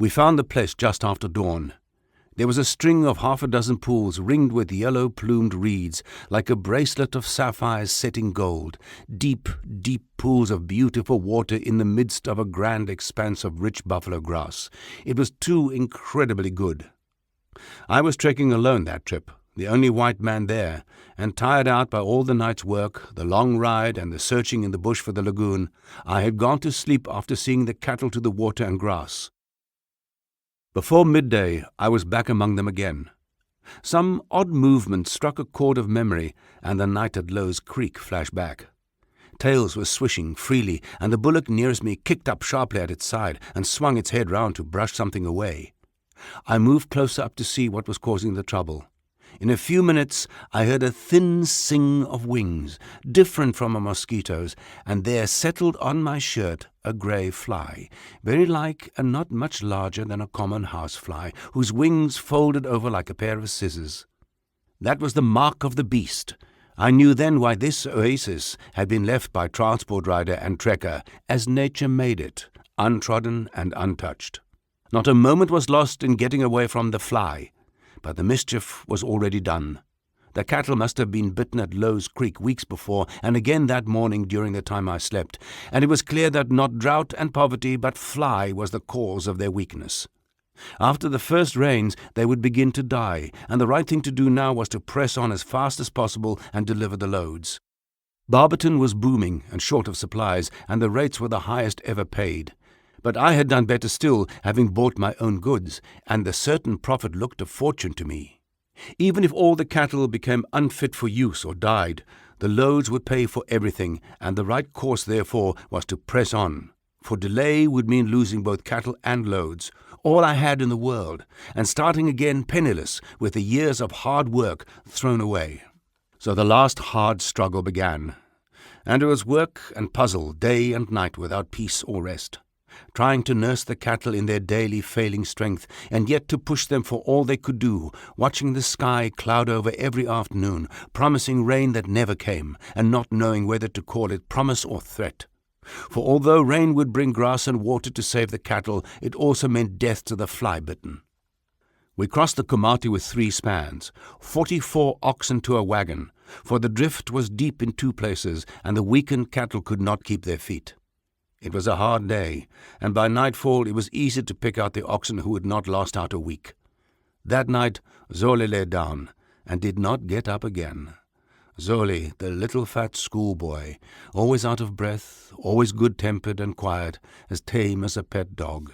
We found the place just after dawn. There was a string of 6 pools ringed with yellow-plumed reeds, like a bracelet of sapphires set in gold, deep, deep pools of beautiful water in the midst of a grand expanse of rich buffalo grass. It was too incredibly good. I was trekking alone that trip, the only white man there, and tired out by all the night's work, the long ride and the searching in the bush for the lagoon, I had gone to sleep after seeing the cattle to the water and grass. Before midday, I was back among them again. Some odd movement struck a chord of memory, and the night at Low's Creek flashed back. Tails were swishing freely, and the bullock nearest me kicked up sharply at its side and swung its head round to brush something away. I moved closer up to see what was causing the trouble. In a few minutes I heard a thin sing of wings, different from a mosquito's, and there settled on my shirt a grey fly, very like and not much larger than a common housefly, whose wings folded over like a pair of scissors. That was the mark of the beast. I knew then why this oasis had been left by transport rider and trekker, as nature made it, untrodden and untouched. Not a moment was lost in getting away from the fly, but the mischief was already done. The cattle must have been bitten at Low's Creek weeks before, and again that morning during the time I slept, and it was clear that not drought and poverty but fly was the cause of their weakness. After the first rains they would begin to die, and the right thing to do now was to press on as fast as possible and deliver the loads. Barberton was booming and short of supplies, and the rates were the highest ever paid. But I had done better still, having bought my own goods, and the certain profit looked a fortune to me. Even if all the cattle became unfit for use or died, the loads would pay for everything, and the right course therefore was to press on, for delay would mean losing both cattle and loads, all I had in the world, and starting again penniless with the years of hard work thrown away. So the last hard struggle began, and it was work and puzzle day and night without peace or rest, trying to nurse the cattle in their daily failing strength, and yet to push them for all they could do, watching the sky cloud over every afternoon, promising rain that never came, and not knowing whether to call it promise or threat. For although rain would bring grass and water to save the cattle, it also meant death to the fly-bitten. We crossed the Komati with 3 spans, 44 oxen to a wagon, for the drift was deep in 2 places, and the weakened cattle could not keep their feet. It was a hard day, and by nightfall it was easy to pick out the oxen who had not lost out a week. That night Zoli lay down, and did not get up again. Zoli, the little fat schoolboy, always out of breath, always good-tempered and quiet, as tame as a pet dog.